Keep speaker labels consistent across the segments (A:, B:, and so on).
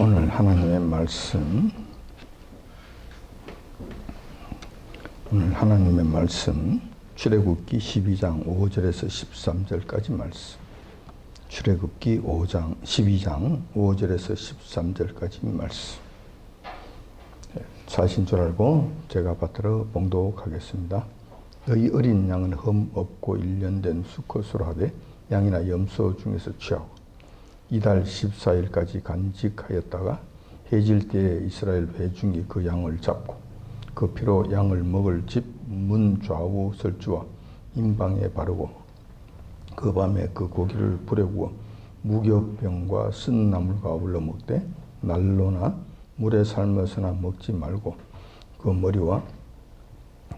A: 오늘 하나님의 말씀, 출애굽기 12장 5절에서 13절까지 말씀. 출애굽기 12장 5절에서 13절까지 말씀. 사신 줄 알고 제가 받들어 봉독하겠습니다. 너희 어린 양은 흠 없고 1년 된 수컷으로 하되 양이나 염소 중에서 취하고 이달 14일까지 간직하였다가 해질 때에 이스라엘 회중이 그 양을 잡고 그 피로 양을 먹을 집 문 좌우 설주와 임방에 바르고 그 밤에 그 고기를 불에 구워 무교병과 쓴 나물과 어울러 먹되 날로나 물에 삶아서나 먹지 말고 그 머리와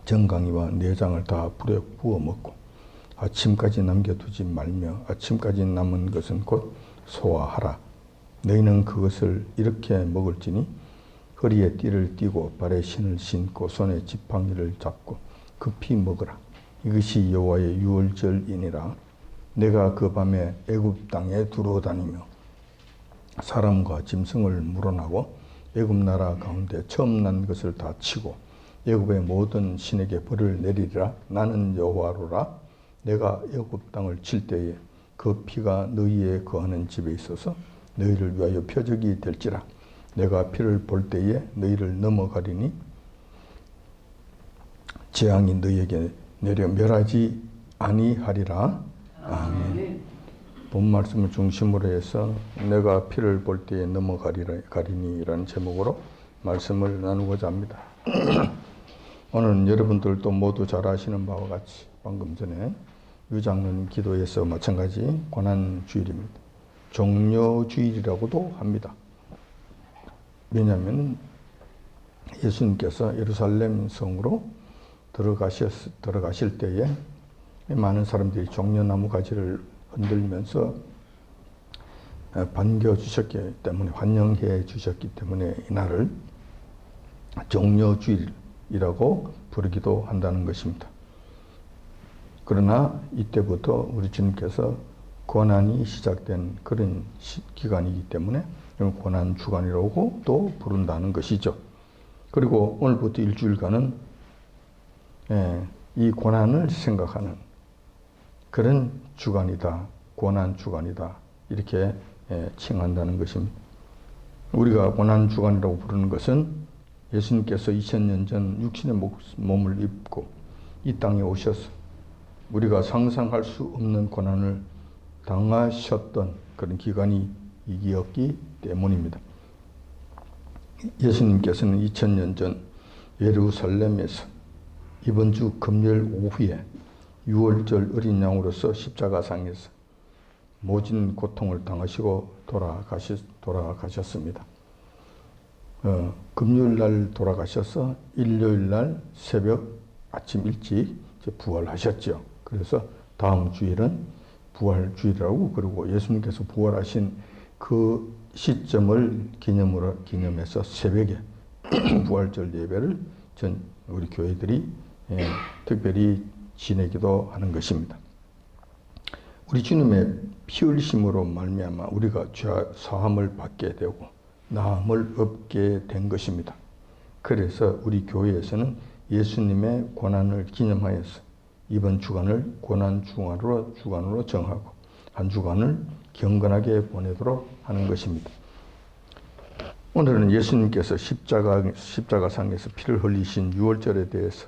A: 정강이와 내장을 다 불에 구워 먹고 아침까지 남겨두지 말며 아침까지 남은 것은 곧 소화하라. 너희는 그것을 이렇게 먹을지니 허리에 띠를 띠고 발에 신을 신고 손에 지팡이를 잡고 급히 먹으라. 이것이 여호와의 유월절이니라. 내가 그 밤에 애굽 땅에 두루다니며 사람과 짐승을 물어나고 애굽 나라 가운데 처음 난 것을 다 치고 애굽의 모든 신에게 벌을 내리리라. 나는 여호와로라. 내가 애굽 땅을 칠 때에 그 피가 너희의 거하는 집에 있어서 너희를 위하여 표적이 될지라. 내가 피를 볼 때에 너희를 넘어가리니 재앙이 너희에게 내려 멸하지 아니하리라. 아멘. 본 말씀을 중심으로 해서 내가 피를 볼 때에 넘어가리니라는 제목으로 말씀을 나누고자 합니다. 오늘은 여러분들도 모두 잘 아시는 바와 같이 방금 전에 유 장로님 기도에서 마찬가지 고난주일입니다. 종려주일이라고도 합니다. 왜냐하면 예수님께서 예루살렘 성으로 들어가실 때에 많은 사람들이 종려나무 가지를 흔들면서 반겨주셨기 때문에, 환영해 주셨기 때문에 이날을 종려주일이라고 부르기도 한다는 것입니다. 그러나 이때부터 우리 주님께서 고난이 시작된 그런 기간이기 때문에 고난 주간이라고 또 부른다는 것이죠. 그리고 오늘부터 일주일간은 이 고난을 생각하는 그런 주간이다, 고난 주간이다, 이렇게 칭한다는 것입니다. 우리가 고난 주간이라고 부르는 것은 예수님께서 2000년 전 육신의 몸을 입고 이 땅에 오셔서 우리가 상상할 수 없는 고난을 당하셨던 그런 기간이 이기였기 때문입니다. 예수님께서는 2000년 전 예루살렘에서 이번 주 금요일 오후에 유월절 어린 양으로서 십자가상에서 모진 고통을 당하시고 돌아가셨습니다. 금요일 날 돌아가셔서 일요일 날 새벽 아침 일찍 부활하셨죠. 그래서 다음 주일은 부활주일이라고, 그리고 예수님께서 부활하신 그 시점을 기념해서 새벽에 부활절 예배를 우리 교회들이 특별히 지내기도 하는 것입니다. 우리 주님의 피 흘리심으로 말미암아 우리가 죄 사함을 받게 되고 나음을 얻게 된 것입니다. 그래서 우리 교회에서는 예수님의 고난을 기념하여서 이번 주간을 고난 주간으로 정하고 한 주간을 경건하게 보내도록 하는 것입니다. 오늘은 예수님께서 십자가상에서 피를 흘리신 유월절에 대해서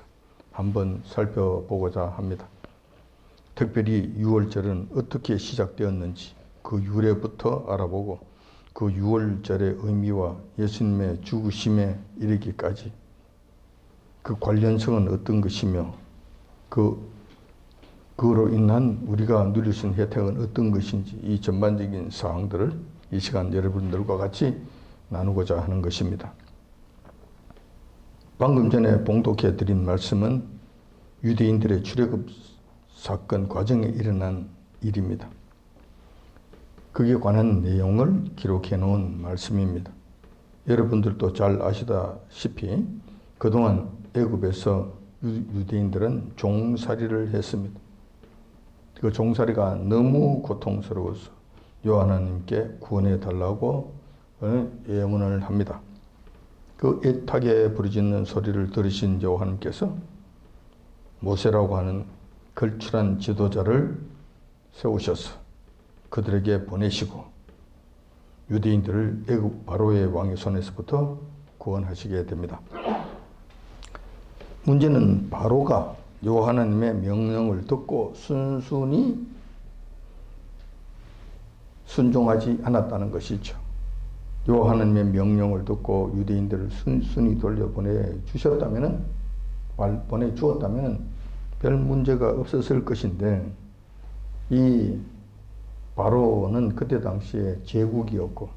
A: 한번 살펴보고자 합니다. 특별히 유월절은 어떻게 시작되었는지 그 유래부터 알아보고 그 유월절의 의미와 예수님의 죽으심에 이르기까지 그 관련성은 어떤 것이며 그로 인한 우리가 누릴 수 있는 혜택은 어떤 것인지, 이 전반적인 사항들을 이 시간 여러분들과 같이 나누고자 하는 것입니다. 방금 전에 봉독해 드린 말씀은 유대인들의 출애굽 사건 과정에 일어난 일입니다. 그에 관한 내용을 기록해 놓은 말씀입니다. 여러분들도 잘 아시다시피 그동안 애굽에서 유대인들은 종살이를 했습니다. 그 종살이가 너무 고통스러워서 여호와 하나님께 구원해 달라고 예언을 합니다. 그 애타게 부르짖는 소리를 들으신 여호와님께서 모세라고 하는 걸출한 지도자를 세우셔서 그들에게 보내시고 유대인들을 애굽 바로의 왕의 손에서부터 구원하시게 됩니다. 문제는 바로가 여호와 하나님의 명령을 듣고 순순히 순종하지 않았다는 것이죠. 여호와 하나님의 명령을 듣고 유대인들을 순순히 돌려보내 주셨다면은, 보내 주었다면은 별 문제가 없었을 것인데, 이 바로는 그때 당시에 제국이었고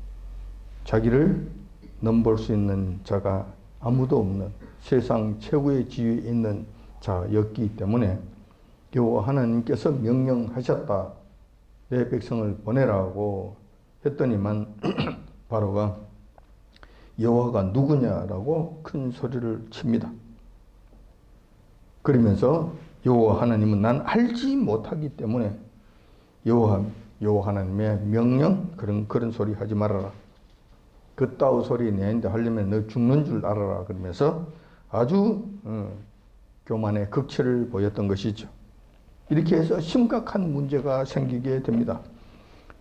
A: 자기를 넘볼 수 있는 자가 아무도 없는 세상 최고의 지위에 있는 자였기 때문에 여호와 하나님께서 명령하셨다, 내 백성을 보내라고 했더니만 바로가 여호와가 누구냐라고 큰 소리를 칩니다. 그러면서 여호와 하나님은 난 알지 못하기 때문에 여호와 하나님의 명령, 그런 소리 하지 말아라. 그따위 소리 내는데 하려면 너 죽는 줄 알아라. 그러면서 아주 교만의 극치를 보였던 것이죠. 이렇게 해서 심각한 문제가 생기게 됩니다.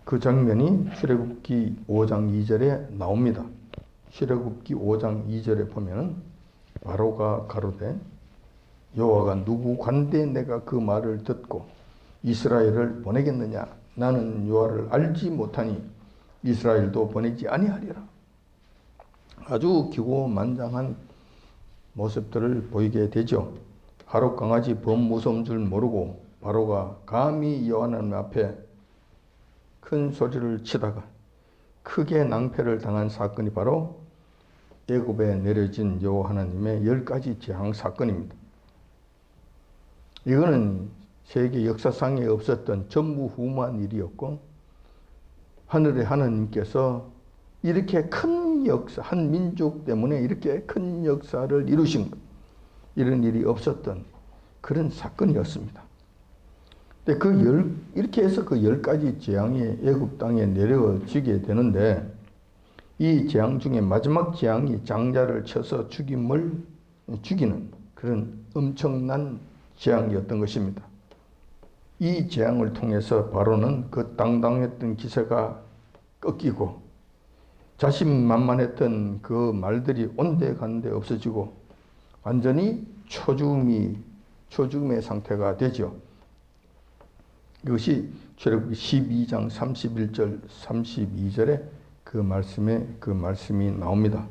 A: 그 장면이 출애굽기 5장 2절에 나옵니다. 출애굽기 5장 2절에 보면은 바로가 가로되 여호와가 누구관대 내가 그 말을 듣고 이스라엘을 보내겠느냐? 나는 여호와를 알지 못하니 이스라엘도 보내지 아니하리라. 아주 기고만장한 모습들을 보이게 되죠. 하루 강아지 범 무서운 줄 모르고 바로가 감히 여호와 하나님 앞에 큰 소리를 치다가 크게 낭패를 당한 사건이 바로 애굽에 내려진 여호와 하나님의 10가지 재앙 사건입니다. 이거는 세계 역사상에 없었던 전무후무한 일이었고, 하늘의 하나님께서 이렇게 큰 역사, 한 민족 때문에 이렇게 큰 역사를 이루신 것, 이런 일이 없었던 그런 사건이었습니다. 근데 이렇게 해서 그 10가지 재앙이 애굽 땅에 내려지게 되는데, 이 재앙 중에 마지막 재앙이 장자를 쳐서 죽이는 그런 엄청난 재앙이었던 것입니다. 이 재앙을 통해서 바로는 그 당당했던 기세가 꺾이고 자신만만했던 그 말들이 온데간데 없어지고 완전히 초죽음의 상태가 되죠. 이것이 출애굽기 12장 31절 32절에 그 말씀이 나옵니다.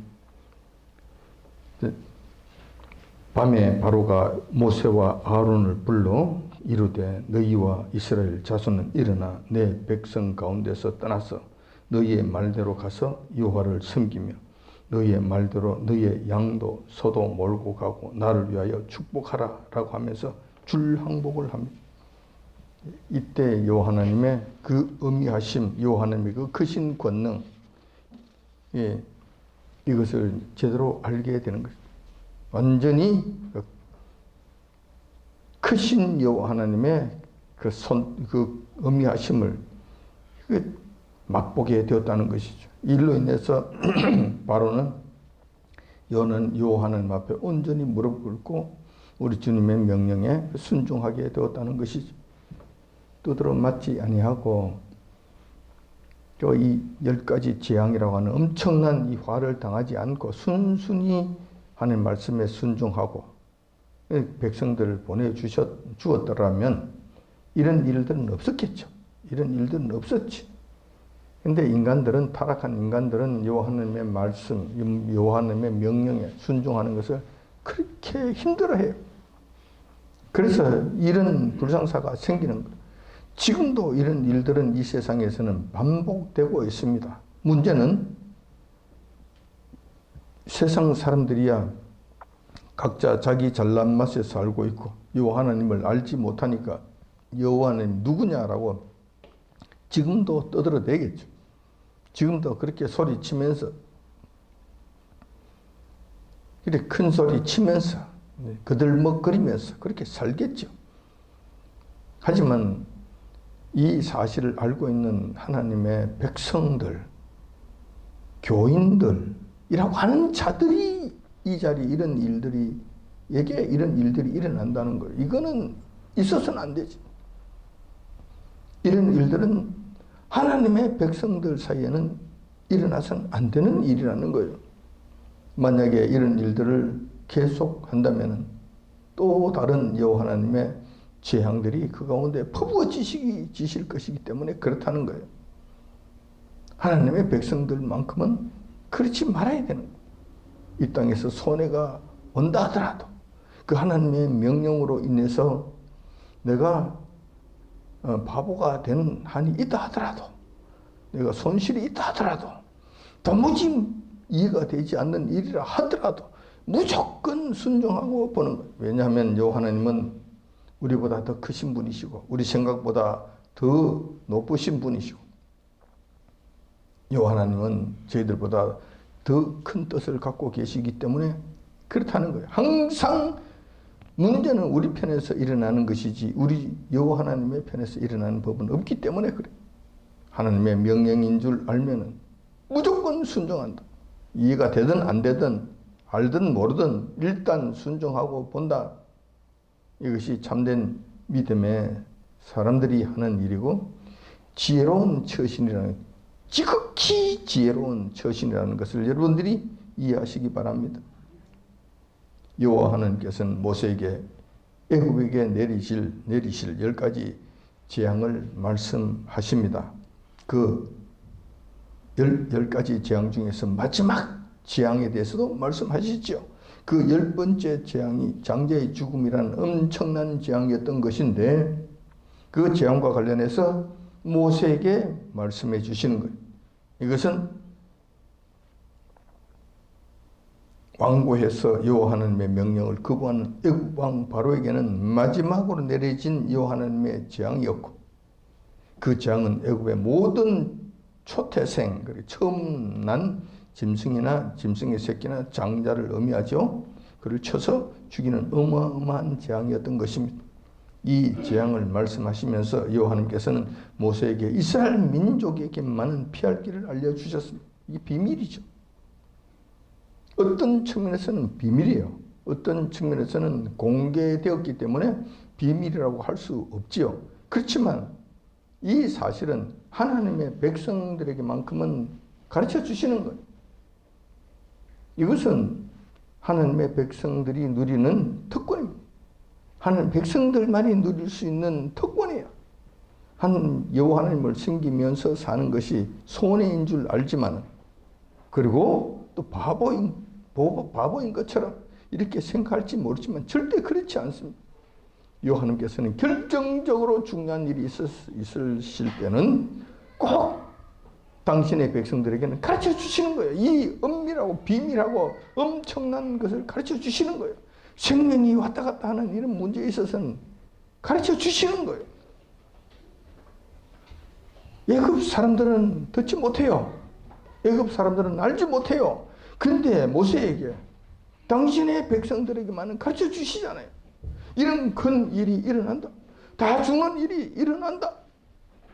A: 밤에 바로가 모세와 아론을 불러 이르되 너희와 이스라엘 자손은 일어나 내 백성 가운데서 떠나서 너희의 말대로 가서 여호와를 섬기며 너희의 말대로 너희의 양도 소도 몰고 가고 나를 위하여 축복하라 라고 하면서 줄항복을 합니다. 이때 여호와 하나님의 그 어미하심, 여호와 하나님의 그 크신 권능, 이것을 제대로 알게 되는 것입니다. 완전히 크신 여호와 하나님의 그 어미하심을 맛보게 되었다는 것이죠. 이로 인해서 바로는 여호와 하나님 앞에 온전히 무릎 꿇고 우리 주님의 명령에 순종하게 되었다는 것이죠. 두드러 맞지 아니하고 이 10가지 재앙이라고 하는 엄청난 이 화를 당하지 않고 순순히 하나님 말씀에 순종하고 백성들을 보내주었더라면 이런 일들은 없었겠죠. 이런 일들은 없었지. 근데 타락한 인간들은 여호와 하나님의 말씀, 여호와 하나님의 명령에 순종하는 것을 그렇게 힘들어해요. 그래서 이런 불상사가 생기는 거예요. 지금도 이런 일들은 이 세상에서는 반복되고 있습니다. 문제는 세상 사람들이야 각자 자기 잘난 맛에 살고 있고 여호와 하나님을 알지 못하니까 여호와 하나님 누구냐라고 지금도 떠들어대겠죠. 지금도 그렇게 소리치면서 이렇게 큰 소리 치면서 그들먹거리면서 그렇게 살겠죠. 하지만 이 사실을 알고 있는 하나님의 백성들, 교인들이라고 하는 자들이 이 자리 이런 일들이 일어난다는 거예요. 이거는 있어서는 안 되지. 이런 일들은 하나님의 백성들 사이에는 일어나서는 안 되는 일이라는 거예요. 만약에 이런 일들을 계속한다면 또 다른 여호와 하나님의 재앙들이 그 가운데 퍼부어지실 것이기 때문에 그렇다는 거예요. 하나님의 백성들만큼은 그렇지 말아야 되는 거예요. 이 땅에서 손해가 온다 하더라도 그 하나님의 명령으로 인해서 내가 바보가 되는 한이 있다 하더라도, 내가 손실이 있다 하더라도, 도무지 이해가 되지 않는 일이라 하더라도 무조건 순종하고 보는 거예요. 왜냐하면 여호와 하나님은 우리보다 더 크신 분이시고 우리 생각보다 더 높으신 분이시고 여호와 하나님은 저희들보다 더 큰 뜻을 갖고 계시기 때문에 그렇다는 거예요. 항상 문제는 우리 편에서 일어나는 것이지 우리 여호와 하나님의 편에서 일어나는 법은 없기 때문에 그래. 하나님의 명령인 줄 알면은 무조건 순종한다. 이해가 되든 안 되든 알든 모르든 일단 순종하고 본다. 이것이 참된 믿음의 사람들이 하는 일이고 지혜로운 처신이라는, 지극히 지혜로운 처신이라는 것을 여러분들이 이해하시기 바랍니다. 여호와 하나님께서는 모세에게 애굽에게 내리실 10가지 재앙을 말씀하십니다. 그 10가지 재앙 중에서 마지막 재앙에 대해서도 말씀하시죠. 그 10번째 재앙이 장자의 죽음이라는 엄청난 재앙이었던 것인데 그 재앙과 관련해서 모세에게 말씀해 주시는 거예요. 이것은 완고해서 여호와 하나님의 명령을 거부하는 애굽 왕 바로에게는 마지막으로 내려진 여호와 하나님의 재앙이었고, 그 재앙은 애굽의 모든 초태생, 처음 난 짐승이나 짐승의 새끼나 장자를 의미하죠. 그를 쳐서 죽이는 어마어마한 재앙이었던 것입니다. 이 재앙을 말씀하시면서 여호와 하나님께서는 모세에게 이스라엘 민족에게만은 피할 길을 알려주셨습니다. 이게 비밀이죠. 어떤 측면에서는 비밀이에요. 어떤 측면에서는 공개되었기 때문에 비밀이라고 할 수 없지요. 그렇지만 이 사실은 하나님의 백성들에게만큼은 가르쳐 주시는 거예요. 이것은 하나님의 백성들이 누리는 특권입니다. 하나님 백성들만이 누릴 수 있는 특권이에요. 여호와 하나님을 섬기면서 사는 것이 손해인 줄 알지만, 그리고 또 바보인 것처럼 이렇게 생각할지 모르지만 절대 그렇지 않습니다. 여호와 하나님께서는 결정적으로 중요한 일이 있으실 때는 꼭 당신의 백성들에게는 가르쳐 주시는 거예요. 이 은밀하고 비밀하고 엄청난 것을 가르쳐 주시는 거예요. 생명이 왔다 갔다 하는 이런 문제에 있어서는 가르쳐 주시는 거예요. 애굽 사람들은 듣지 못해요. 애굽 사람들은 알지 못해요. 그런데 모세에게 당신의 백성들에게만은 가르쳐 주시잖아요. 이런 큰 일이 일어난다. 다 죽는 일이 일어난다.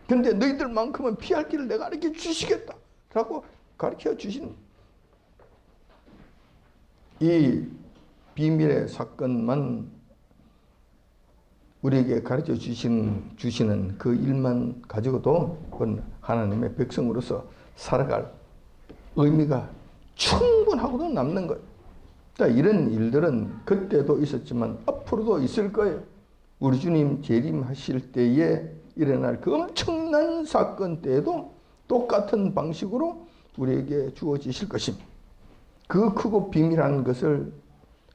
A: 그런데 너희들만큼은 피할 길을 내가 가르쳐 주시겠다 라고 가르쳐 주시는, 이 비밀의 사건만 우리에게 가르쳐 주시는 그 일만 가지고도 하나님의 백성으로서 살아갈 의미가 충분하고도 남는 거예요. 이런 일들은 그때도 있었지만 앞으로도 있을 거예요. 우리 주님 재림하실 때에 일어날 그 엄청난 사건 때에도 똑같은 방식으로 우리에게 주어지실 것입니다. 그 크고 비밀한 것을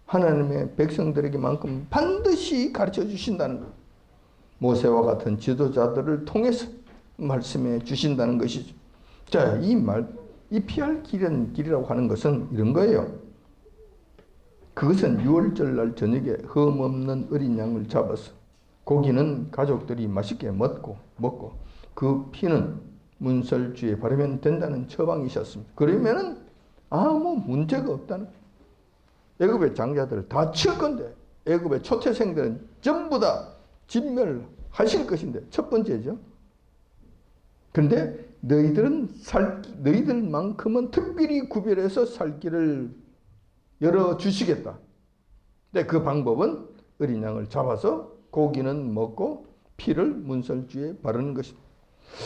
A: 하나님의 백성들에게만큼 반드시 가르쳐 주신다는 것. 모세와 같은 지도자들을 통해서 말씀해 주신다는 것이죠. 자, 이 피할 길이라고 하는 것은 이런 거예요. 그것은 유월절 날 저녁에 흠없는 어린 양을 잡아서 고기는 가족들이 맛있게 먹고 그 피는 문설주에 바르면 된다는 처방이셨습니다. 그러면은 아무 문제가 없다는 거예요. 애굽의 장자들을 다 칠 건데 애굽의 초태생들은 전부 다 진멸하실 것인데 첫 번째죠. 그런데 너희들만큼은 특별히 구별해서 살 길을 열어주시겠다. 근데 그 방법은 어린 양을 잡아서 고기는 먹고 피를 문설주에 바르는 것입니다.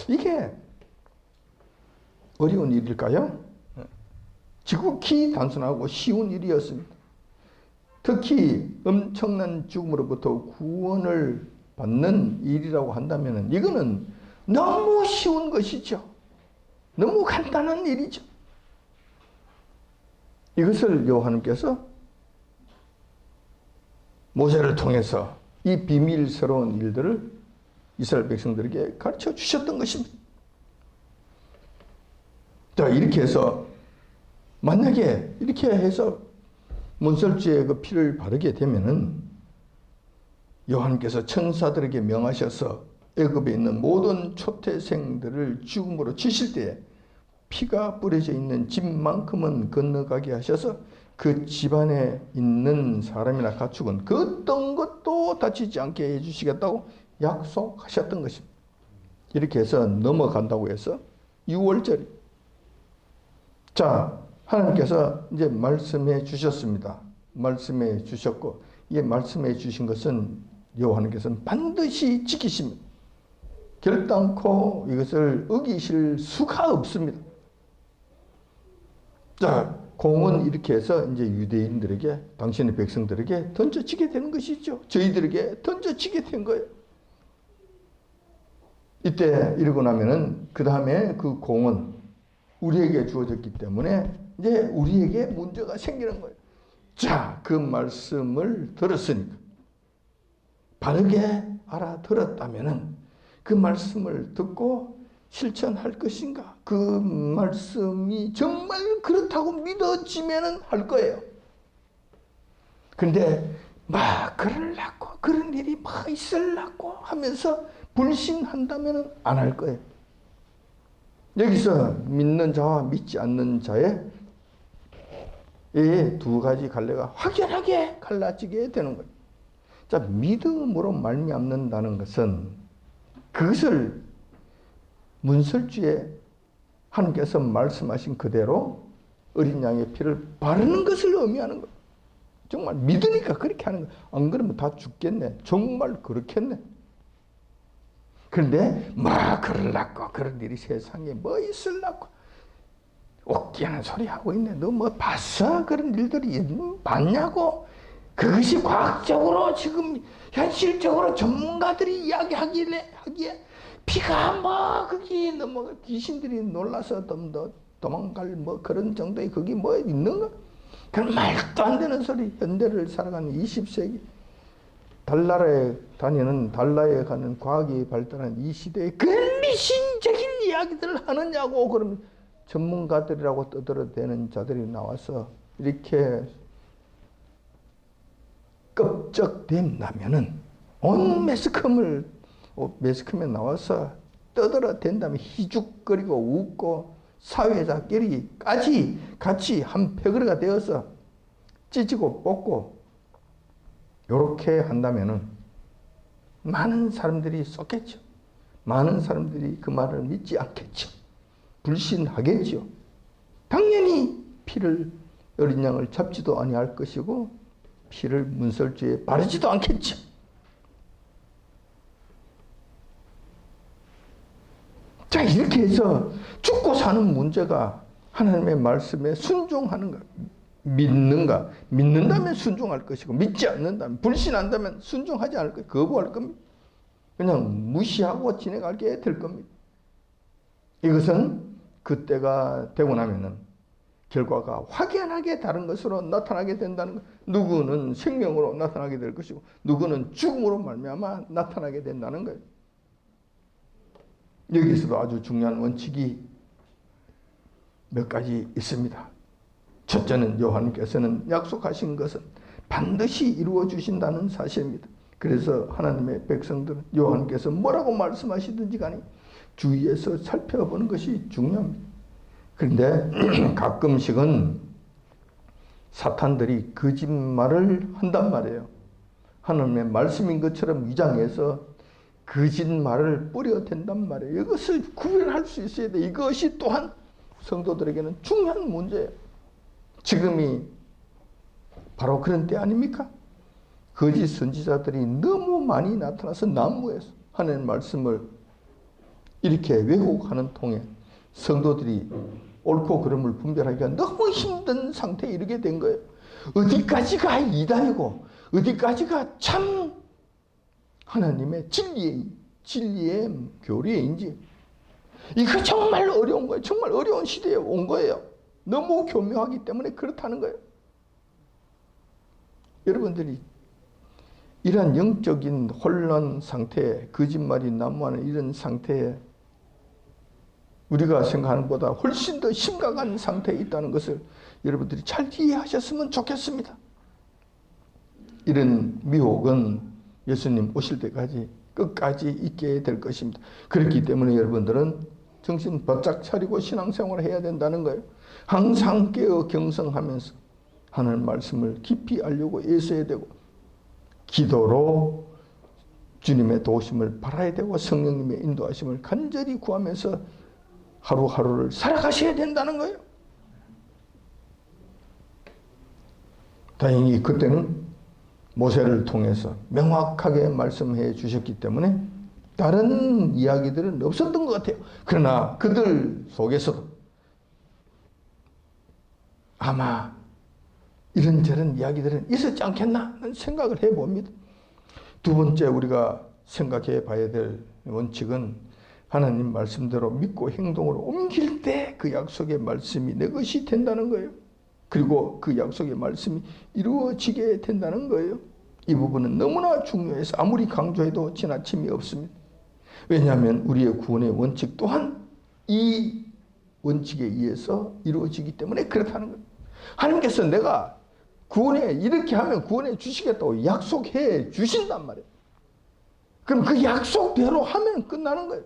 A: 이게 어려운 일일까요? 지극히 단순하고 쉬운 일이었습니다. 특히 엄청난 죽음으로부터 구원을 받는 일이라고 한다면 이거는 너무 쉬운 것이죠. 너무 간단한 일이죠. 이것을 여호와님께서 모세를 통해서 이 비밀스러운 일들을 이스라엘 백성들에게 가르쳐 주셨던 것입니다. 자, 이렇게 해서 만약에 이렇게 해서 문설주에 그 피를 바르게 되면은 여호와께서 천사들에게 명하셔서 애굽에 있는 모든 초태생들을 죽음으로 치실 때에 피가 뿌려져 있는 집만큼은 건너가게 하셔서 그 집안에 있는 사람이나 가축은 그 어떤 것도 다치지 않게 해주시겠다고 약속하셨던 것입니다. 이렇게 해서 넘어간다고 해서 6월절이. 자, 하나님께서 이제 말씀해 주셨습니다. 말씀해 주셨고, 이 말씀해 주신 것은 여호와께서는 반드시 지키십니다. 결단코 이것을 어기실 수가 없습니다. 자, 공은 이렇게 해서 이제 유대인들에게, 당신의 백성들에게 던져지게 되는 것이죠. 저희들에게 던져지게 된 거예요. 이때 이러고 나면은 그 다음에 그 공은 우리에게 주어졌기 때문에 이제 우리에게 문제가 생기는 거예요. 자, 그 말씀을 들었으니까 바르게 알아들었다면은 그 말씀을 듣고 실천할 것인가? 그 말씀이 정말 그렇다고 믿어지면은 할 거예요. 그런데 막 그러려고 그런 일이 막 있으려고 하면서 불신한다면은 안 할 거예요. 여기서 믿는 자와 믿지 않는 자의 이 두 가지 갈래가 확연하게 갈라지게 되는 거예요. 자, 믿음으로 말미암는다는 것은 그것을 문설주에 하나님께서 말씀하신 그대로 어린 양의 피를 바르는 것을 의미하는 거예요. 정말 믿으니까 그렇게 하는 거예요. 안 그러면 다 죽겠네. 정말 그렇겠네. 그런데 뭐 그러려고 그런 일이 세상에 뭐 있으려고 웃기는 소리 하고 있네. 너 뭐 봤어? 그런 일들이 봤냐고. 그것이 과학적으로 지금 현실적으로 전문가들이 이야기하기에 피가 뭐 그게 너무 귀신들이 놀라서 도망갈 뭐 그런 정도의 그게 뭐 있는가? 그런 말도 안 되는 소리. 현대를 살아가는 20세기 달나라에 가는 과학이 발달한 이 시대에 그런 미신적인 이야기들을 하느냐고. 그러면 전문가들이라고 떠들어대는 자들이 나와서 이렇게 껍적된다면은 온 매스컴에 나와서 떠들어댄다면 희죽거리고 웃고 사회자끼리까지 같이 한 패거리가 되어서 찢고 뽑고 요렇게 한다면은 많은 사람들이 쏟겠죠. 많은 사람들이 그 말을 믿지 않겠죠. 불신하겠죠. 당연히 피를 어린 양을 잡지도 아니할 것이고 피를 문설주에 바르지도 않겠죠. 자, 이렇게 해서 죽고 사는 문제가 하나님의 말씀에 순종하는가, 믿는가, 믿는다면 순종할 것이고 믿지 않는다면, 불신한다면 순종하지 않을 거예요. 거부할 겁니다. 그냥 무시하고 지나가게 될 겁니다. 이것은 그때가 되고 나면은 결과가 확연하게 다른 것으로 나타나게 된다는 것. 누구는 생명으로 나타나게 될 것이고 누구는 죽음으로 말미암아 나타나게 된다는 거예요. 여기서도 아주 중요한 원칙이 몇 가지 있습니다. 첫째는 여호와께서는 약속하신 것은 반드시 이루어 주신다는 사실입니다. 그래서 하나님의 백성들은 여호와께서 뭐라고 말씀하시든지 간에 주위에서 살펴보는 것이 중요합니다. 그런데 가끔씩은 사탄들이 거짓말을 한단 말이에요. 하나님의 말씀인 것처럼 위장해서 거짓말을 뿌려야 된단 말이에요. 이것을 구별할 수 있어야 돼. 이것이 또한 성도들에게는 중요한 문제예요. 지금이 바로 그런 때 아닙니까? 거짓 선지자들이 너무 많이 나타나서 난무해서 하나님의 말씀을 이렇게 왜곡하는 통에 성도들이 옳고 그름을 분별하기가 너무 힘든 상태에 이르게 된 거예요. 어디까지가 이단이고 어디까지가 참 하나님의 진리의 교리인지 이거 정말 어려운 거예요. 정말 어려운 시대에 온 거예요. 너무 교묘하기 때문에 그렇다는 거예요. 여러분들이 이러한 영적인 혼란 상태에 거짓말이 난무하는 이런 상태에 우리가 생각하는 것보다 훨씬 더 심각한 상태에 있다는 것을 여러분들이 잘 이해하셨으면 좋겠습니다. 이런 미혹은 예수님 오실 때까지 끝까지 있게 될 것입니다. 그렇기 때문에 여러분들은 정신 바짝 차리고 신앙생활을 해야 된다는 거예요. 항상 깨어 경성하면서 하나님 말씀을 깊이 알려고 애써야 되고 기도로 주님의 도우심을 바라야 되고 성령님의 인도하심을 간절히 구하면서 하루하루를 살아가셔야 된다는 거예요. 다행히 그때는 모세를 통해서 명확하게 말씀해 주셨기 때문에 다른 이야기들은 없었던 것 같아요. 그러나 그들 속에서도 아마 이런저런 이야기들은 있었지 않겠나 하는 생각을 해봅니다. 두 번째 우리가 생각해 봐야 될 원칙은 하나님 말씀대로 믿고 행동으로 옮길 때 그 약속의 말씀이 내 것이 된다는 거예요. 그리고 그 약속의 말씀이 이루어지게 된다는 거예요. 이 부분은 너무나 중요해서 아무리 강조해도 지나침이 없습니다. 왜냐하면 우리의 구원의 원칙 또한 이 원칙에 의해서 이루어지기 때문에 그렇다는 거예요. 하나님께서 내가 구원해 이렇게 하면 구원해 주시겠다고 약속해 주신단 말이에요. 그럼 그 약속대로 하면 끝나는 거예요.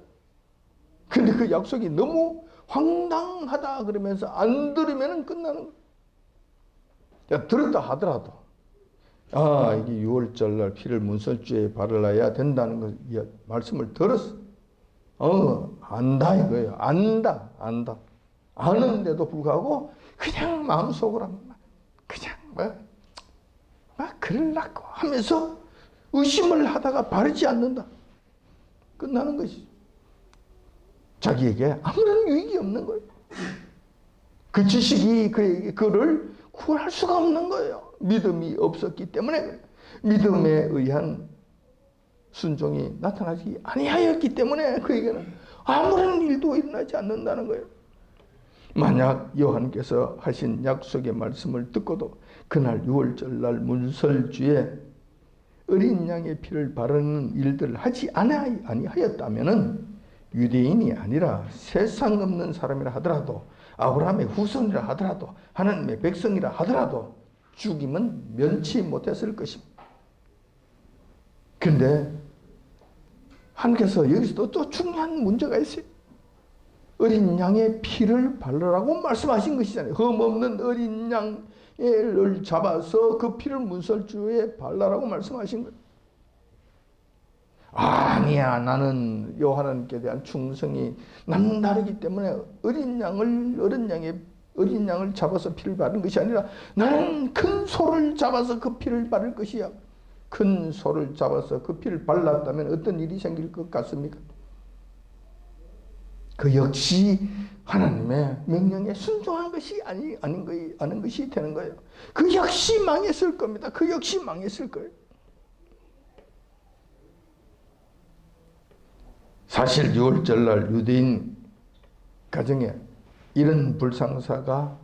A: 근데 그 약속이 너무 황당하다 그러면서 안 들으면 끝나는 거예요. 야, 들었다 하더라도 이게 6월절 날 피를 문설주에 바르러야 된다는 걸 말씀을 들었어. 안다 이거예요. 안다. 아는데도 불구하고 그냥 마음속으로 그냥 막 그러려고 하면서 의심을 하다가 바르지 않는다. 끝나는 것이죠. 자기에게 아무런 유익이 없는 거예요. 그 지식이 그를 구원할 수가 없는 거예요. 믿음이 없었기 때문에 믿음에 의한 순종이 나타나지 아니하였기 때문에 그에게는 아무런 일도 일어나지 않는다는 거예요. 만약 요한께서 하신 약속의 말씀을 듣고도 그날 6월절 날 문설주에 어린 양의 피를 바르는 일들을 하지 아니하였다면 유대인이 아니라 세상 없는 사람이라 하더라도 아브라함의 후손이라 하더라도 하나님의 백성이라 하더라도 죽임은 면치 못했을 것입니다. 그런데 하나님께서 여기서도 또 중요한 문제가 있어요. 어린 양의 피를 바르라고 말씀하신 것이잖아요. 흠없는 어린 양을 잡아서 그 피를 문설주에 발라라고 말씀하신 거예요. 아니야, 나는 하나님께 대한 충성이 남다르기 때문에 어린 양을 잡아서 피를 바른 것이 아니라 나는 큰 소를 잡아서 그 피를 바를 것이야. 큰 소를 잡아서 그 피를 발랐다면 어떤 일이 생길 것 같습니까? 그 역시 하나님의 명령에 순종한 것이 아닌 것이 되는 거예요. 그 역시 망했을 겁니다. 그 역시 망했을 거예요. 사실 6월절날 유대인 가정에 이런 불상사가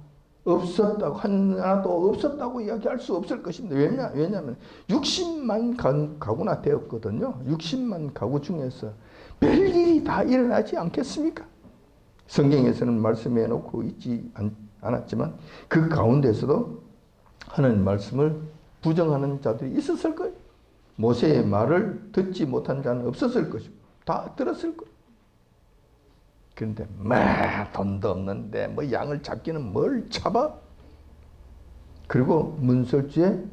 A: 없었다고 하나도 없었다고 이야기할 수 없을 것입니다. 왜냐하면 60만 가구나 되었거든요. 60만 가구 중에서 별일이 다 일어나지 않겠습니까? 성경에서는 말씀해 놓고 있지 않았지만 그 가운데서도 하나님 말씀을 부정하는 자들이 있었을 거예요. 모세의 말을 듣지 못한 자는 없었을 것이고 다 들었을 거예요. 그런데 돈도 없는데 양을 잡기는 뭘 잡아? 그리고 문설주에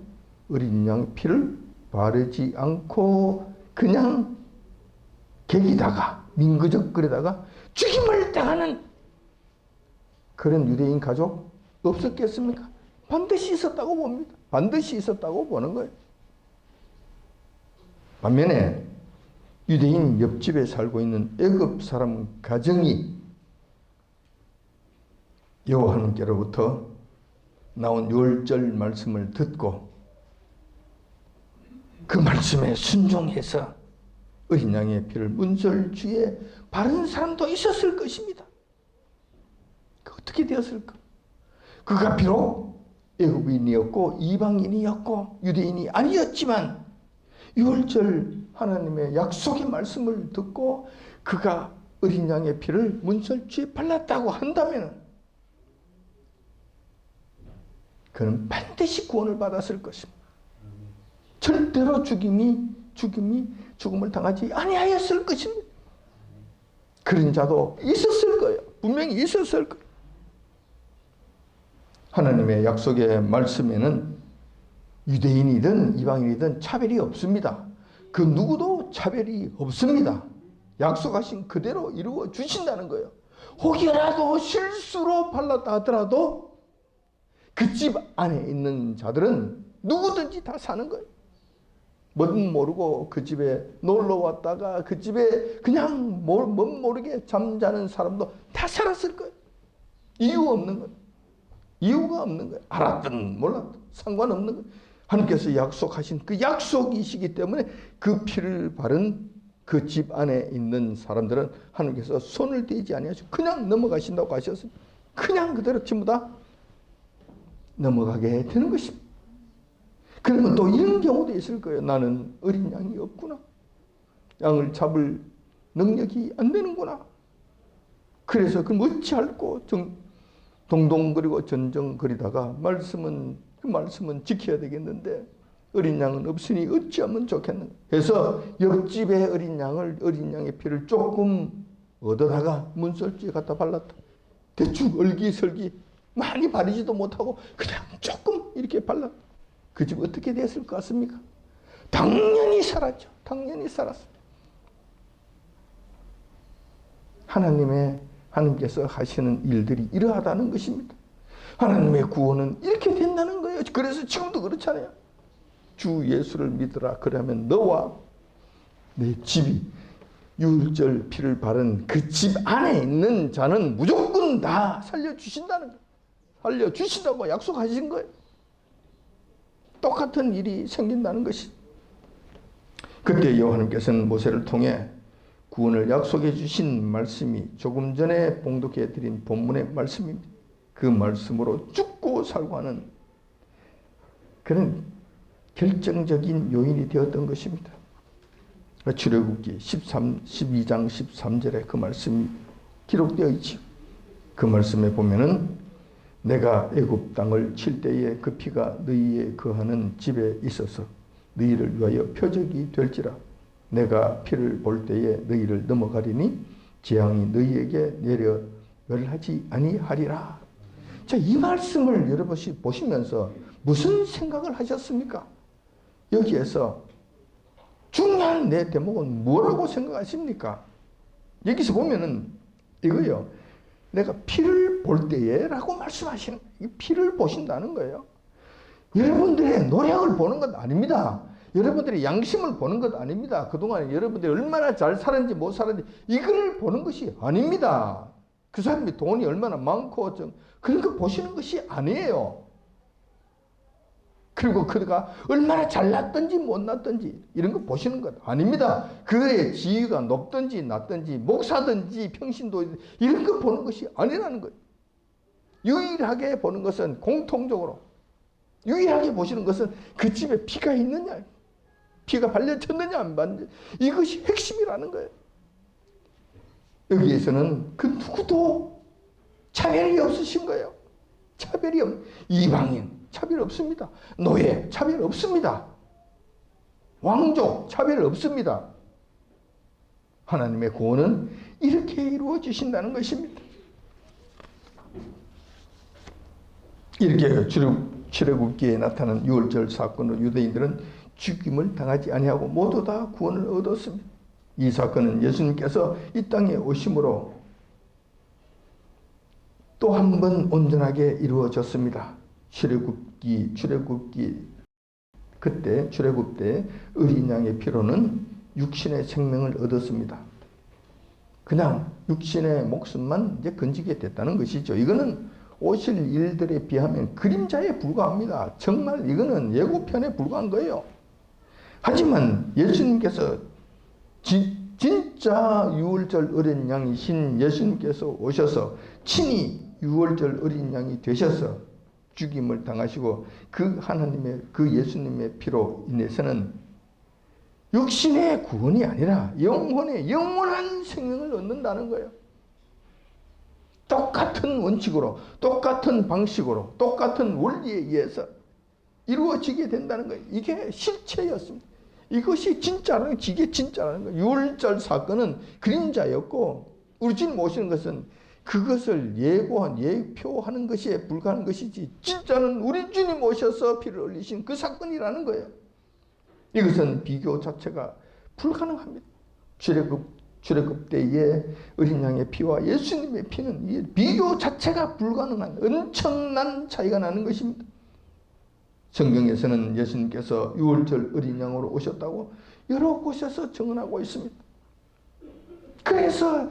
A: 어린 양 피를 바르지 않고 그냥 개기다가 민거적거리다가 죽임을 당하는 그런 유대인 가족 없었겠습니까? 반드시 있었다고 봅니다. 반드시 있었다고 보는 거예요. 반면에 유대인 옆집에 살고 있는 애굽 사람 가정이 여호와 하나님께로부터 나온 유월절 말씀을 듣고 그 말씀에 순종해서 어린 양의 피를 문설주에 바른 사람도 있었을 것입니다. 어떻게 되었을까? 그가 비록 애굽인이었고 이방인이었고 유대인이 아니었지만 유월절 하나님의 약속의 말씀을 듣고 그가 어린 양의 피를 문설주에 발랐다고 한다면 그는 반드시 구원을 받았을 것입니다. 절대로 죽음을 당하지 아니하였을 것입니다. 그런 자도 있었을 거예요. 분명히 있었을 거예요. 하나님의 약속의 말씀에는 유대인이든 이방인이든 차별이 없습니다. 그 누구도 차별이 없습니다. 약속하신 그대로 이루어 주신다는 거예요. 혹여라도 실수로 발랐다 하더라도 그 집 안에 있는 자들은 누구든지 다 사는 거예요. 뭔 모르고 그 집에 놀러 왔다가 그 집에 그냥 멋 모르게 잠자는 사람도 다 살았을 거예요. 이유 없는 거예요. 이유가 없는 거예요. 알았든 몰랐든 상관없는 거예요. 하나님께서 약속하신 그 약속이시기 때문에 그 피를 바른 그 집 안에 있는 사람들은 하나님께서 손을 떼지 아니하시고 그냥 넘어가신다고 하셨습니다. 그냥 그대로 전부 다 넘어가게 되는 것입니다. 그러면 또 이런 경우도 있을 거예요. 나는 어린 양이 없구나. 양을 잡을 능력이 안 되는구나. 그래서 그럼 어찌할꼬 동동거리고 전정거리다가 그 말씀은 지켜야 되겠는데 어린 양은 없으니 어찌하면 좋겠는가 해서 옆집에 어린 양의 피를 조금 얻어다가 문설주에 갖다 발랐다. 대충 얼기설기 많이 바르지도 못하고 그냥 조금 이렇게 발랐다. 그 집 어떻게 됐을 것 같습니까? 당연히 살았죠. 당연히 살았어요. 하나님께서 하시는 일들이 이러하다는 것입니다. 하나님의 구원은 이렇게 된다는 거예요. 그래서 지금도 그렇잖아요. 주 예수를 믿으라. 그러면 너와 내 집이 유월절 피를 바른 그 집 안에 있는 자는 무조건 다 살려주신다는 거예요. 살려주신다고 약속하신 거예요. 똑같은 일이 생긴다는 것이. 그때 여호와께서는 모세를 통해 구원을 약속해 주신 말씀이 조금 전에 봉독해 드린 본문의 말씀입니다. 그 말씀으로 죽고 살고 하는 그런 결정적인 요인이 되었던 것입니다. 출애굽기 12장 13절에 그 말씀이 기록되어 있죠. 그 말씀에 보면은 내가 애굽 땅을 칠 때에 그 피가 너희의 거하는 집에 있어서 너희를 위하여 표적이 될지라. 내가 피를 볼 때에 너희를 넘어가리니 재앙이 너희에게 내려 멸하지 아니하리라. 자, 이 말씀을 여러분이 보시면서 무슨 생각을 하셨습니까? 여기에서 중요한 내 대목은 뭐라고 생각하십니까? 여기서 보면은 이거요. 내가 피를 볼 때에 라고 말씀하시는 거예요. 피를 보신다는 거예요. 여러분들의 노력을 보는 것 아닙니다. 여러분들의 양심을 보는 것 아닙니다. 그동안 여러분들이 얼마나 잘 살았는지 못 살았는지 이걸 보는 것이 아닙니다. 그 사람이 돈이 얼마나 많고 그런 거 보시는 것이 아니에요. 그리고 그가 얼마나 잘났든지 못났든지 이런 거 보시는 것 아닙니다. 그의 지위가 높든지 낮든지 목사든지 평신도 이런 거 보는 것이 아니라는 거예요. 유일하게 보는 것은 공통적으로 유일하게 보시는 것은 그 집에 피가 있느냐, 피가 발려졌느냐 안 발려, 이것이 핵심이라는 거예요. 여기에서는 그 누구도 차별이 없으신 거예요. 차별이 이방인 차별 없습니다. 노예 차별 없습니다. 왕족 차별 없습니다. 하나님의 구원은 이렇게 이루어지신다는 것입니다. 이렇게 출애굽기에 나타난 유월절 사건으로 유대인들은 죽임을 당하지 아니하고 모두 다 구원을 얻었습니다. 이 사건은 예수님께서 이 땅에 오심으로 또 한 번 온전하게 이루어졌습니다. 출애굽기 그때 출애굽 때 어린 양의 피로는 육신의 생명을 얻었습니다. 그냥 육신의 목숨만 이제 건지게 됐다는 것이죠. 이거는 오실 일들에 비하면 그림자에 불과합니다. 정말 이거는 예고편에 불과한 거예요. 하지만 예수님께서 진짜 유월절 어린 양이신 예수님께서 오셔서 친히 유월절 어린 양이 되셔서 죽임을 당하시고 그 하나님의 그 예수님의 피로 인해서는 육신의 구원이 아니라 영혼의 영원한 생명을 얻는다는 거예요. 똑같은 원칙으로, 똑같은 방식으로, 똑같은 원리에 의해서 이루어지게 된다는 거예요. 이게 실체였습니다. 이것이 진짜라는, 이게 진짜라는 거예요. 유월절 사건은 그림자였고, 우리 주님 오시는 것은 그것을 예표하는 것에 불과한 것이지, 진짜는 우리 주님 오셔서 피를 흘리신 그 사건이라는 거예요. 이것은 비교 자체가 불가능합니다. 출애굽 때의 어린 양의 피와 예수님의 피는 비교 자체가 불가능한 엄청난 차이가 나는 것입니다. 성경에서는 예수님께서 유월절 어린 양으로 오셨다고 여러 곳에서 증언하고 있습니다. 그래서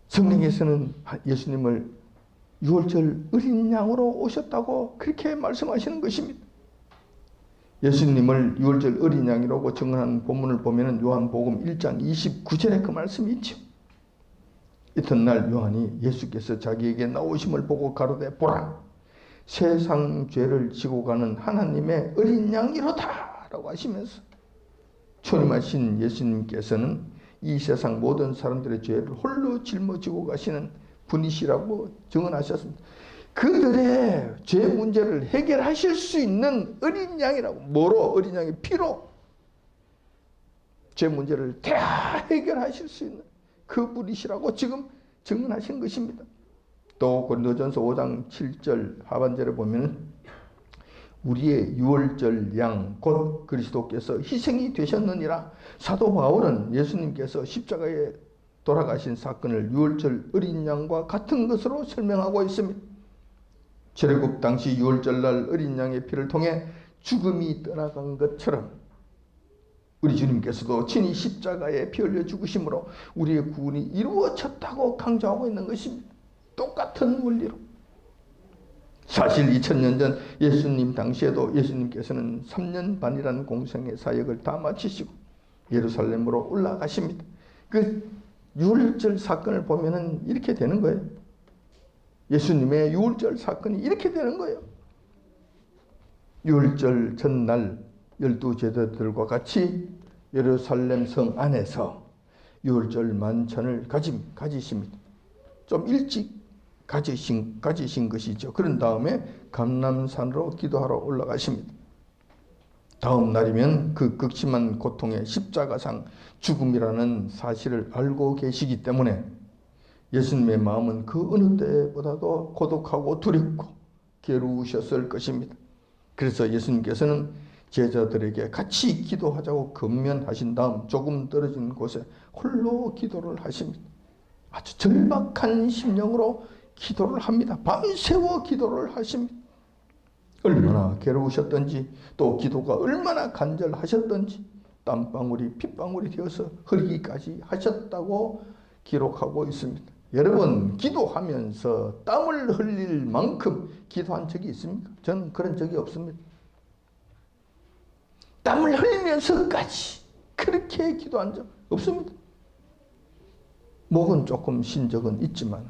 A: 성경에서는 예수님을 유월절 어린 양으로 오셨다고 그렇게 말씀하시는 것입니다. 예수님을 유월절 어린 양이라고 증언한 본문을 보면 요한복음 1장 29절에 그 말씀이 있죠. 이튿날 요한이 예수께서 자기에게 나오심을 보고 가로되 보라, 세상 죄를 지고 가는 하나님의 어린 양이로다 라고 하시면서 초림하신 예수님께서는 이 세상 모든 사람들의 죄를 홀로 짊어지고 가시는 분이시라고 증언하셨습니다. 그들의 죄 문제를 해결하실 수 있는 어린 양이라고. 뭐로? 어린 양의 피로 죄 문제를 다 해결하실 수 있는 그 분이시라고 지금 증언하신 것입니다. 또 고린도전서 5장 7절 하반절에 보면 우리의 유월절 양 곧 그리스도께서 희생이 되셨느니라. 사도 바울은 예수님께서 십자가에 돌아가신 사건을 유월절 어린 양과 같은 것으로 설명하고 있습니다. 출애굽 당시 유월절날 어린 양의 피를 통해 죽음이 떠나간 것처럼 우리 주님께서도 친히 십자가에 피 흘려 죽으심으로 우리의 구원이 이루어졌다고 강조하고 있는 것입니다. 똑같은 원리로. 사실 2000년 전 예수님 당시에도 예수님께서는 3년 반이라는 공생의 사역을 다 마치시고 예루살렘으로 올라가십니다. 그 유월절 사건을 보면은 이렇게 되는 거예요. 예수님의 유월절 사건이 이렇게 되는 거예요. 유월절 전날 12제자들과 같이 예루살렘 성 안에서 유월절 만찬을 가지십니다. 좀 일찍 가지신 것이죠. 그런 다음에 감람산으로 기도하러 올라가십니다. 다음 날이면 그 극심한 고통의 십자가상 죽음이라는 사실을 알고 계시기 때문에 예수님의 마음은 그 어느 때보다도 고독하고 두렵고 괴로우셨을 것입니다. 그래서 예수님께서는 제자들에게 같이 기도하자고 권면하신 다음 조금 떨어진 곳에 홀로 기도를 하십니다. 아주 절박한 심령으로 기도를 합니다. 밤새워 기도를 하십니다. 얼마나 괴로우셨던지 또 기도가 얼마나 간절하셨던지 땀방울이 핏방울이 되어서 흐르기까지 하셨다고 기록하고 있습니다. 여러분 기도하면서 땀을 흘릴 만큼 기도한 적이 있습니까? 저는 그런 적이 없습니다. 땀을 흘리면서까지 그렇게 기도한 적 없습니다. 목은 조금 쉰 적은 있지만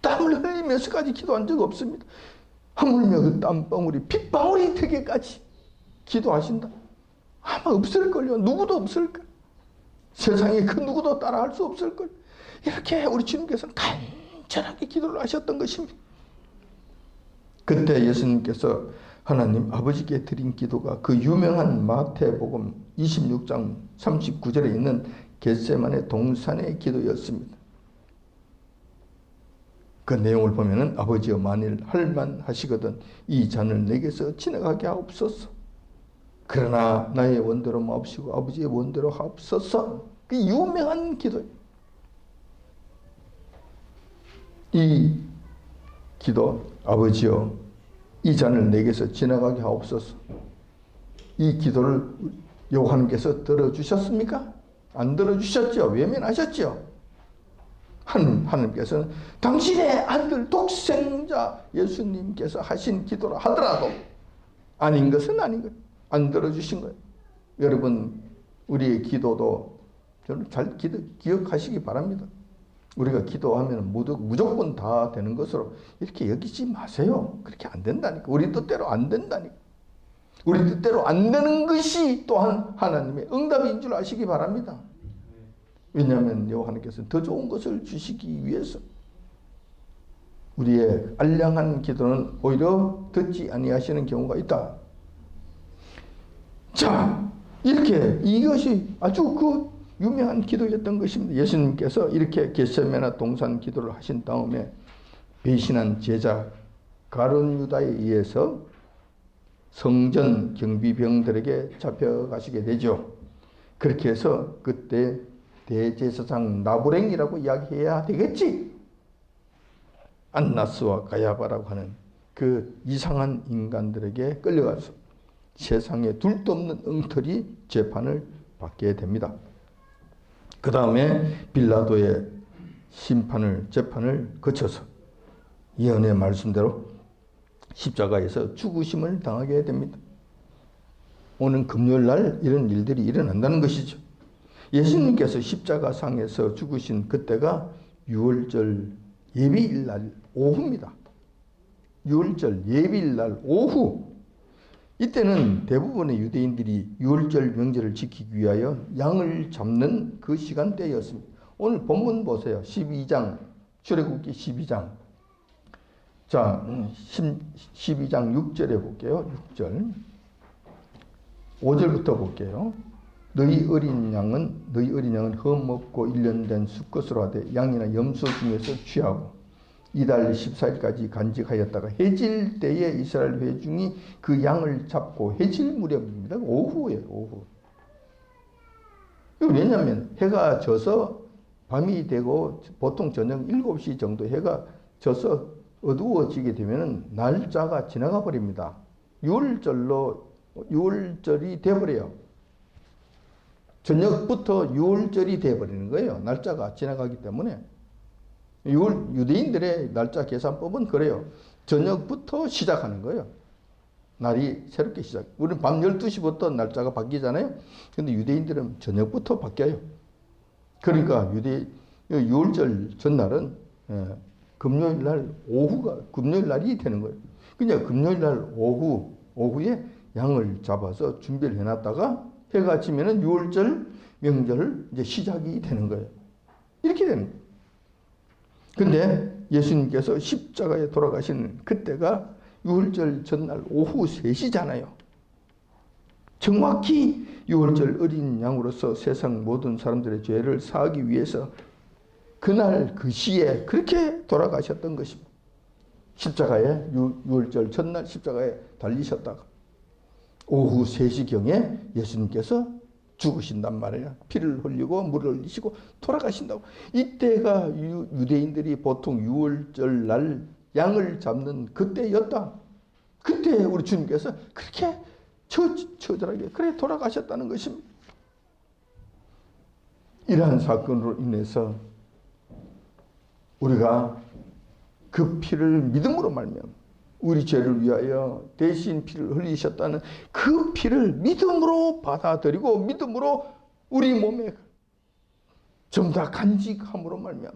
A: 땀을 흘리면서까지 기도한 적 없습니다. 하물며 그 땀방울이 핏방울이 되게까지 기도하신다? 아마 없을걸요. 누구도 없을걸. 세상에 그 누구도 따라할 수 없을걸. 이렇게 우리 주님께서는 간절하게 기도를 하셨던 것입니다. 그때 예수님께서 하나님 아버지께 드린 기도가 그 유명한 마태복음 26장 39절에 있는 겟세마네 동산의 기도였습니다. 그 내용을 보면은 아버지여 만일 할만하시거든 이 잔을 내게서 지나가게 하옵소서. 그러나 나의 원대로 마옵시고 아버지의 원대로 하옵소서. 그 유명한 기도. 이 기도, 아버지여 이 잔을 내게서 지나가게 하옵소서. 이 기도를 여호와님께서 들어주셨습니까? 안 들어주셨죠? 외면하셨죠? 하나님께서는 당신의 아들 독생자 예수님께서 하신 기도라 하더라도 아닌 것은 아닌 거예요. 안 들어주신 거예요. 여러분, 우리의 기도도 저는 잘 기억하시기 바랍니다. 우리가 기도하면 무조건 다 되는 것으로 이렇게 여기지 마세요. 그렇게 안 된다니까. 우리 뜻대로 안 된다니까. 우리 뜻대로 안 되는 것이 또한 하나님의 응답인 줄 아시기 바랍니다. 왜냐하면 여호와께서는 더 좋은 것을 주시기 위해서 우리의 알량한 기도는 오히려 듣지 아니하시는 경우가 있다. 자, 이렇게 이것이 아주 그 유명한 기도였던 것입니다. 예수님께서 이렇게 겟세마네 동산 기도를 하신 다음에 배신한 제자 가룟 유다에 의해서 성전 경비병들에게 잡혀가시게 되죠. 그렇게 해서 그때 대제사장 나부랭이라고 이야기해야 되겠지. 안나스와 가야바라고 하는 그 이상한 인간들에게 끌려가서 세상에 둘도 없는 엉터리 재판을 받게 됩니다. 그 다음에 빌라도의 재판을 거쳐서 예언의 말씀대로 십자가에서 죽으심을 당하게 됩니다. 오는 금요일 날 이런 일들이 일어난다는 것이죠. 예수님께서 십자가상에서 죽으신 그때가 유월절 예비일 날 오후입니다. 유월절 예비일 날 오후. 이때는 대부분의 유대인들이 유월절 명절을 지키기 위하여 양을 잡는 그 시간대였습니다. 오늘 본문 보세요. 12장, 출애굽기 12장. 자, 12장 6절에 볼게요. 6절. 5절부터 볼게요. 너희 어린 양은 흠없고 1년 된 수컷으로 하되 양이나 염소 중에서 취하고 이달 14일까지 간직하였다가 해질 때에 이스라엘 회중이 그 양을 잡고 해질 무렵입니다. 오후예요. 오후. 왜냐하면 해가 져서 밤이 되고 보통 저녁 7시 정도 해가 져서 어두워지게 되면 날짜가 지나가 버립니다. 유월절이 돼버려요. 저녁부터 유월절이 돼버리는 거예요. 날짜가 지나가기 때문에. 유대인들의 날짜 계산법은 그래요. 저녁부터 시작하는 거예요. 날이 새롭게 시작. 우리는 밤 12시부터 날짜가 바뀌잖아요. 근데 유대인들은 저녁부터 바뀌어요. 그러니까 유월절 전날은 금요일 날 오후가 금요일 날이 되는 거예요. 그냥 금요일 날 오후에 양을 잡아서 준비를 해놨다가 해가 지면은 유월절 명절 이제 시작이 되는 거예요. 이렇게 되는 거예요. 근데 예수님께서 십자가에 돌아가시는 그때가 유월절 전날 오후 3시잖아요. 정확히 유월절 어린 양으로서 세상 모든 사람들의 죄를 사하기 위해서 그날 그 시에 그렇게 돌아가셨던 것입니다. 십자가에 유월절 전날 십자가에 달리셨다가 오후 3시경에 예수님께서 죽으신단 말이에요. 피를 흘리고 물을 흘리시고 돌아가신다고. 이때가 유대인들이 보통 유월절 날 양을 잡는 그때였다. 그때 우리 주님께서 그렇게 처절하게 그래 돌아가셨다는 것입니다. 이러한 사건으로 인해서 우리가 그 피를 믿음으로 말미암아 우리 죄를 위하여 대신 피를 흘리셨다는 그 피를 믿음으로 받아들이고 믿음으로 우리 몸에 전부 다 간직함으로 말미암아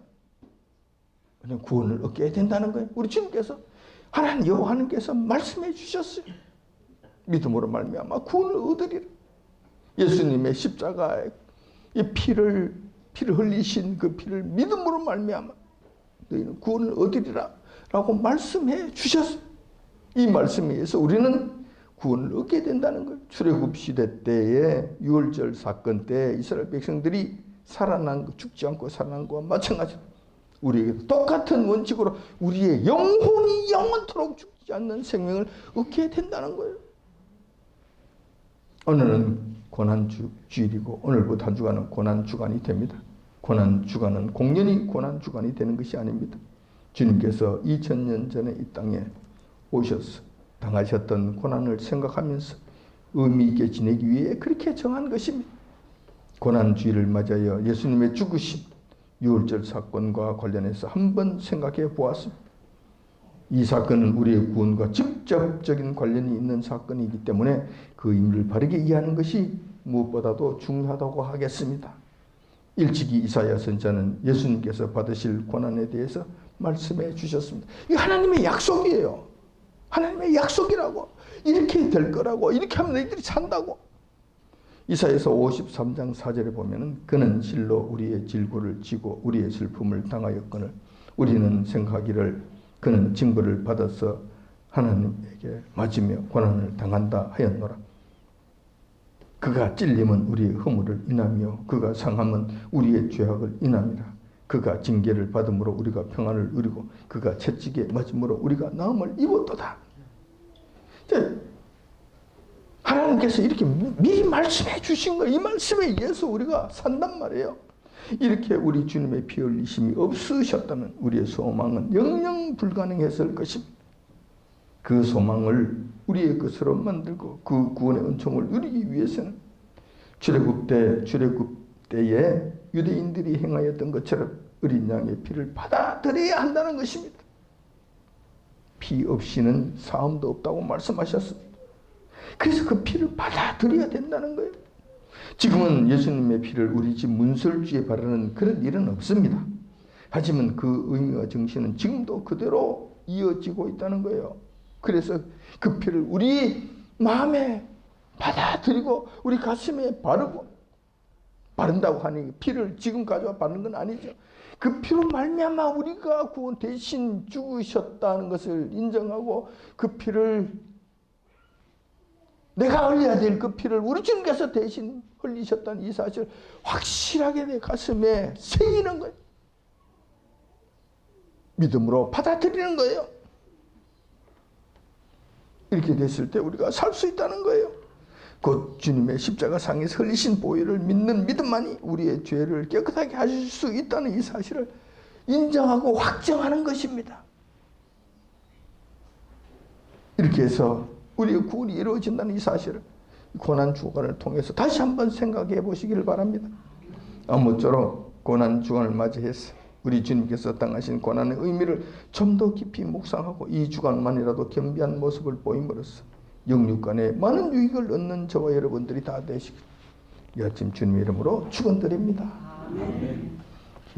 A: 그냥 구원을 얻게 된다는 거예요. 우리 주님께서 하나님 여호와께서 말씀해 주셨어요. 믿음으로 말미암아 구원을 얻으리라. 예수님의 십자가에 이 피를 흘리신 그 피를 믿음으로 말미암아 너희는 구원을 얻으리라 라고 말씀해 주셨어요. 이 말씀에 의해서 우리는 구원을 얻게 된다는 거예요. 출애굽 시대 때의 유월절 사건 때 이스라엘 백성들이 죽지 않고 살아난 것과 마찬가지로 우리에게 똑같은 원칙으로 우리의 영혼이 영원토록 죽지 않는 생명을 얻게 된다는 거예요. 오늘은 고난주일이고 오늘부터 한 주간은 고난주간이 됩니다. 고난주간은 공연히 고난주간이 되는 것이 아닙니다. 주님께서 2000년 전에 이 땅에 오셔서 당하셨던 고난을 생각하면서 의미 있게 지내기 위해 그렇게 정한 것입니다. 고난주일을 맞아여 예수님의 죽으심, 유월절 사건과 관련해서 한번 생각해 보았습니다. 이 사건은 우리의 구원과 직접적인 관련이 있는 사건이기 때문에 그 의미를 바르게 이해하는 것이 무엇보다도 중요하다고 하겠습니다. 일찍이 이사야 선지자는 예수님께서 받으실 고난에 대해서 말씀해 주셨습니다. 이거 하나님의 약속이에요. 하나님의 약속이라고. 이렇게 될 거라고. 이렇게 하면 너희들이 산다고. 이사야서 53장 4절에 보면은 그는 실로 우리의 질고를 지고 우리의 슬픔을 당하였거늘 우리는 생각하기를 그는 징벌을 받아서 하나님에게 맞으며 고난을 당한다 하였노라. 그가 찔림은 우리의 허물을 인하며 그가 상함은 우리의 죄악을 인함이라. 그가 징계를 받음으로 우리가 평안을 누리고 그가 채찍에 맞음으로 우리가 나음을 입었도다. 하나님께서 이렇게 미리 말씀해 주신 거예요. 이 말씀에 의해서 우리가 산단 말이에요. 이렇게 우리 주님의 피 흘리심이 없으셨다면 우리의 소망은 영영 불가능했을 것입니다. 그 소망을 우리의 것으로 만들고 그 구원의 은총을 누리기 위해서는 출애굽 때에 유대인들이 행하였던 것처럼 어린 양의 피를 받아들여야 한다는 것입니다. 피 없이는 사함도 없다고 말씀하셨습니다. 그래서 그 피를 받아들여야 된다는 거예요. 지금은 예수님의 피를 우리 집 문설주에 바르는 그런 일은 없습니다. 하지만 그 의미와 정신은 지금도 그대로 이어지고 있다는 거예요. 그래서 그 피를 우리 마음에 받아들이고 우리 가슴에 바른다고 하니 피를 지금 가져와 바르는 건 아니죠. 그 피로 말미암아 우리가 구원 대신 죽으셨다는 것을 인정하고 그 피를 내가 흘려야 될 그 피를 우리 주님께서 대신 흘리셨다는 이 사실을 확실하게 내 가슴에 새기는 거예요. 믿음으로 받아들이는 거예요. 이렇게 됐을 때 우리가 살 수 있다는 거예요. 곧 주님의 십자가 상에서 흘리신 보혈을 믿는 믿음만이 우리의 죄를 깨끗하게 하실 수 있다는 이 사실을 인정하고 확정하는 것입니다. 이렇게 해서 우리의 구원이 이루어진다는 이 사실을 고난주간을 통해서 다시 한번 생각해 보시기를 바랍니다. 아무쪼록 고난주간을 맞이해서 우리 주님께서 당하신 고난의 의미를 좀 더 깊이 묵상하고 이 주간만이라도 겸비한 모습을 보임으로써 영육간에 많은 유익을 얻는 저와 여러분들이 다 되시길 이 아침 주님의 이름으로 축원드립니다. 아멘.